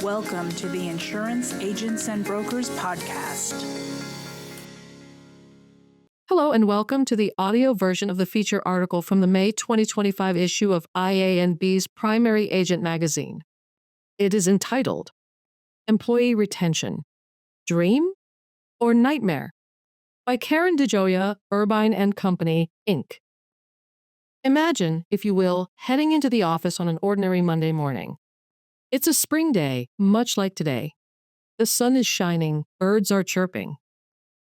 Welcome to the Insurance Agents and Brokers Podcast. Hello and welcome to the audio version of the feature article from the May 2025 issue of IA&B's Primary Agent magazine. It is entitled, Employee Retention, Dream or Nightmare? By DiGioia, Irvine & Company, Inc. Imagine, if you will, heading into the office on an ordinary Monday morning. It's a spring day, much like today. The sun is shining, birds are chirping.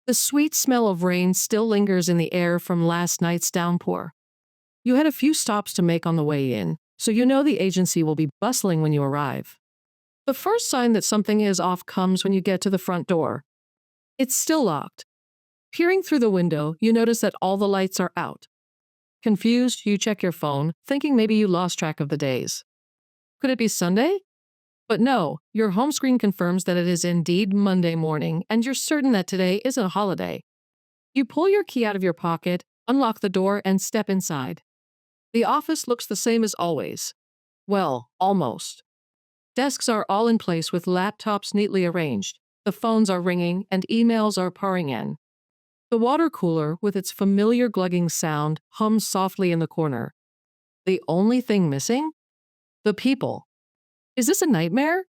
The sweet smell of rain still lingers in the air from last night's downpour. You had a few stops to make on the way in, so you know the agency will be bustling when you arrive. The first sign that something is off comes when you get to the front door. It's still locked. Peering through the window, you notice that all the lights are out. Confused, you check your phone, thinking maybe you lost track of the days. Could it be Sunday? But no, your home screen confirms that it is indeed Monday morning, and you're certain that today isn't a holiday. You pull your key out of your pocket, unlock the door, and step inside. The office looks the same as always. Well, almost. Desks are all in place with laptops neatly arranged. The phones are ringing, and emails are pouring in. The water cooler, with its familiar glugging sound, hums softly in the corner. The only thing missing? The people. Is this a nightmare?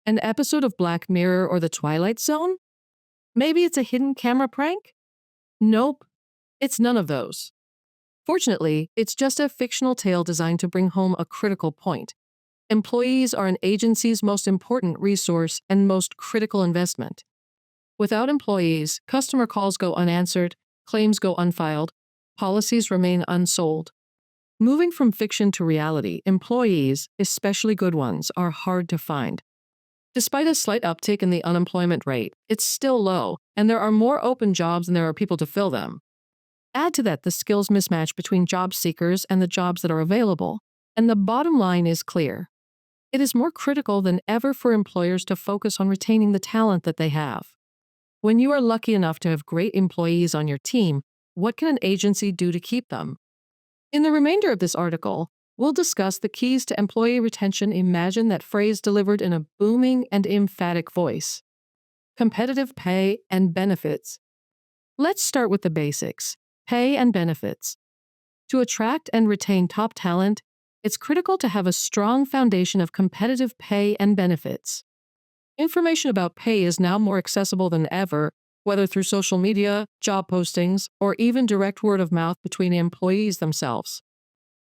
An episode of Black Mirror or The Twilight Zone? Maybe it's a hidden camera prank? Nope, it's none of those. Fortunately, it's just a fictional tale designed to bring home a critical point. Employees are an agency's most important resource and most critical investment. Without employees, customer calls go unanswered, claims go unfiled, policies remain unsold. Moving from fiction to reality, employees, especially good ones, are hard to find. Despite a slight uptick in the unemployment rate, it's still low, and there are more open jobs than there are people to fill them. Add to that the skills mismatch between job seekers and the jobs that are available, and the bottom line is clear. It is more critical than ever for employers to focus on retaining the talent that they have. When you are lucky enough to have great employees on your team, what can an agency do to keep them? In the remainder of this article, we'll discuss the keys to employee retention. Imagine that phrase delivered in a booming and emphatic voice. Competitive pay and benefits. Let's start with the basics. Pay and benefits. To attract and retain top talent, it's critical to have a strong foundation of competitive pay and benefits. Information about pay is now more accessible than ever, whether through social media, job postings, or even direct word of mouth between employees themselves.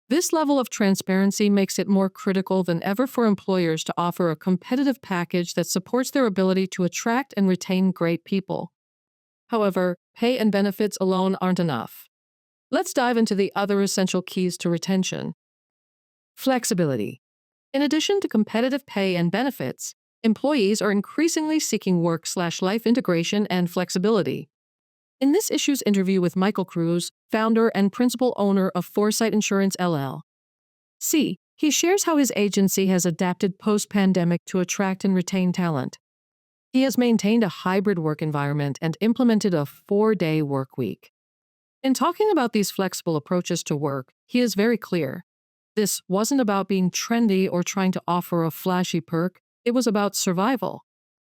This level of transparency makes it more critical than ever for employers to offer a competitive package that supports their ability to attract and retain great people. However, pay and benefits alone aren't enough. Let's dive into the other essential keys to retention. Flexibility. In addition to competitive pay and benefits, employees are increasingly seeking work/life integration and flexibility. In this issue's interview with Michael Cruz, founder and principal owner of Foresight Insurance LLC, he shares how his agency has adapted post-pandemic to attract and retain talent. He has maintained a hybrid work environment and implemented a 4-day work week. In talking about these flexible approaches to work, he is very clear. This wasn't about being trendy or trying to offer a flashy perk. It was about survival.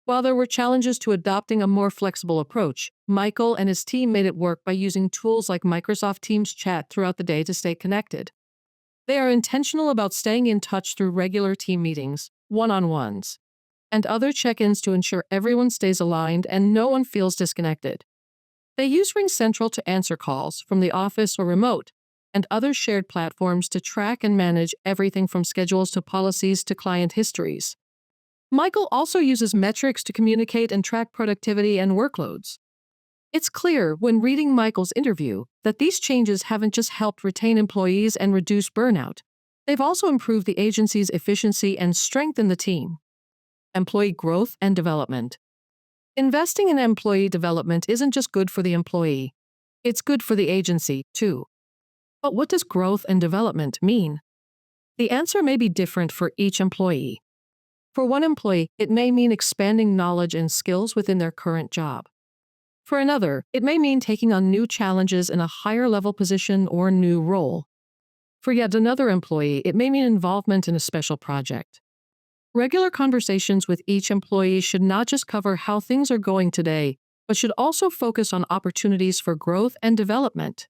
While there were challenges to adopting a more flexible approach, Michael and his team made it work by using tools like Microsoft Teams chat throughout the day to stay connected. They are intentional about staying in touch through regular team meetings, one-on-ones, and other check-ins to ensure everyone stays aligned and no one feels disconnected. They use RingCentral to answer calls from the office or remote, and other shared platforms to track and manage everything from schedules to policies to client histories. Michael also uses metrics to communicate and track productivity and workloads. It's clear when reading Michael's interview that these changes haven't just helped retain employees and reduce burnout. They've also improved the agency's efficiency and strengthened the team. Employee growth and development. Investing in employee development isn't just good for the employee. It's good for the agency, too. But what does growth and development mean? The answer may be different for each employee. For one employee, it may mean expanding knowledge and skills within their current job. For another, it may mean taking on new challenges in a higher-level position or new role. For yet another employee, it may mean involvement in a special project. Regular conversations with each employee should not just cover how things are going today, but should also focus on opportunities for growth and development.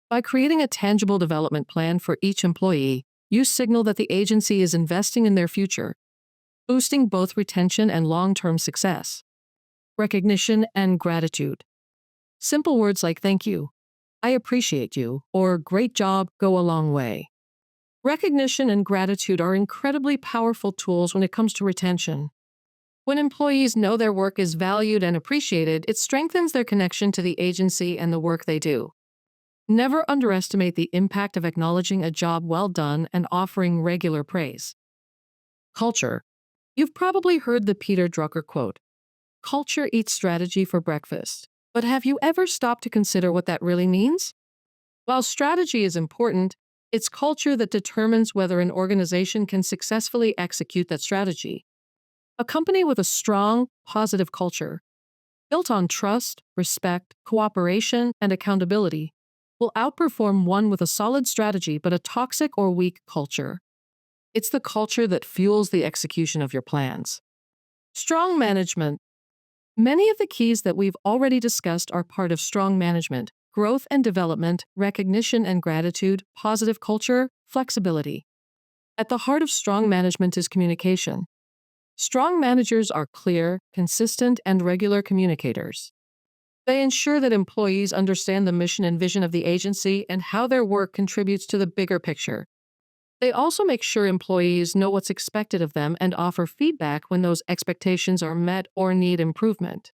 By creating a tangible development plan for each employee, you signal that the agency is investing in their future, boosting both retention and long-term success. Recognition and gratitude. Simple words like thank you, I appreciate you, or great job go a long way. Recognition and gratitude are incredibly powerful tools when it comes to retention. When employees know their work is valued and appreciated, it strengthens their connection to the agency and the work they do. Never underestimate the impact of acknowledging a job well done and offering regular praise. Culture. You've probably heard the Peter Drucker quote, "Culture eats strategy for breakfast." But have you ever stopped to consider what that really means? While strategy is important, it's culture that determines whether an organization can successfully execute that strategy. A company with a strong, positive culture, built on trust, respect, cooperation, and accountability, will outperform one with a solid strategy but a toxic or weak culture. It's the culture that fuels the execution of your plans. Strong management. Many of the keys that we've already discussed are part of strong management: growth and development, recognition and gratitude, positive culture, flexibility. At the heart of strong management is communication. Strong managers are clear, consistent, and regular communicators. They ensure that employees understand the mission and vision of the agency and how their work contributes to the bigger picture. They also make sure employees know what's expected of them and offer feedback when those expectations are met or need improvement.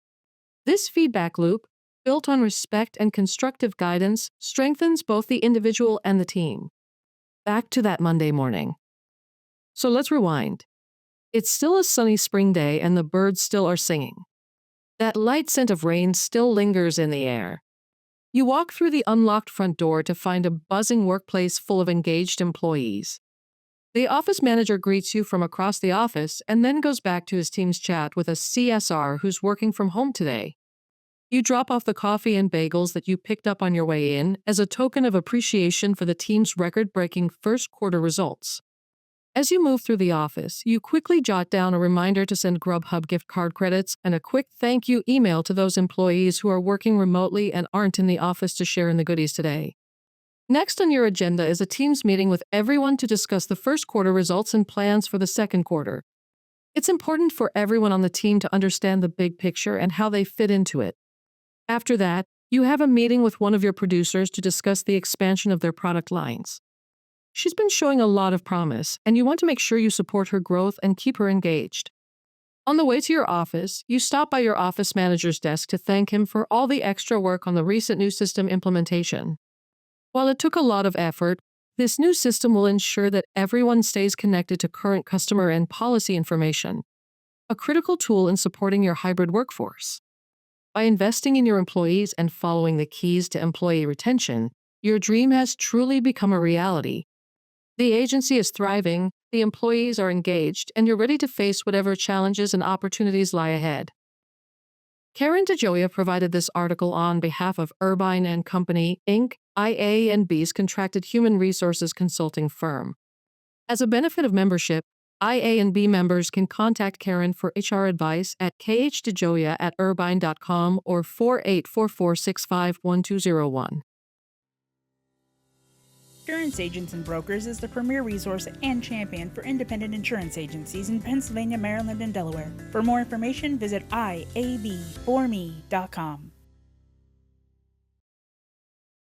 This feedback loop, built on respect and constructive guidance, strengthens both the individual and the team. Back to that Monday morning. So let's rewind. It's still a sunny spring day and the birds still are singing. That light scent of rain still lingers in the air. You walk through the unlocked front door to find a buzzing workplace full of engaged employees. The office manager greets you from across the office and then goes back to his team's chat with a CSR who's working from home today. You drop off the coffee and bagels that you picked up on your way in as a token of appreciation for the team's record-breaking first quarter results. As you move through the office, you quickly jot down a reminder to send Grubhub gift card credits and a quick thank you email to those employees who are working remotely and aren't in the office to share in the goodies today. Next on your agenda is a Teams meeting with everyone to discuss the first quarter results and plans for the second quarter. It's important for everyone on the team to understand the big picture and how they fit into it. After that, you have a meeting with one of your producers to discuss the expansion of their product lines. She's been showing a lot of promise, and you want to make sure you support her growth and keep her engaged. On the way to your office, you stop by your office manager's desk to thank him for all the extra work on the recent new system implementation. While it took a lot of effort, this new system will ensure that everyone stays connected to current customer and policy information, a critical tool in supporting your hybrid workforce. By investing in your employees and following the keys to employee retention, your dream has truly become a reality. The agency is thriving, the employees are engaged, and you're ready to face whatever challenges and opportunities lie ahead. Karen DiGioia provided this article on behalf of Irvine & Company, Inc., IA&B's contracted human resources consulting firm. As a benefit of membership, IA&B members can contact Karen for HR advice at khdegioia@irvine.com or 4844651201. Insurance Agents and Brokers is the premier resource and champion for independent insurance agencies in Pennsylvania, Maryland, and Delaware. For more information, visit iabforme.com.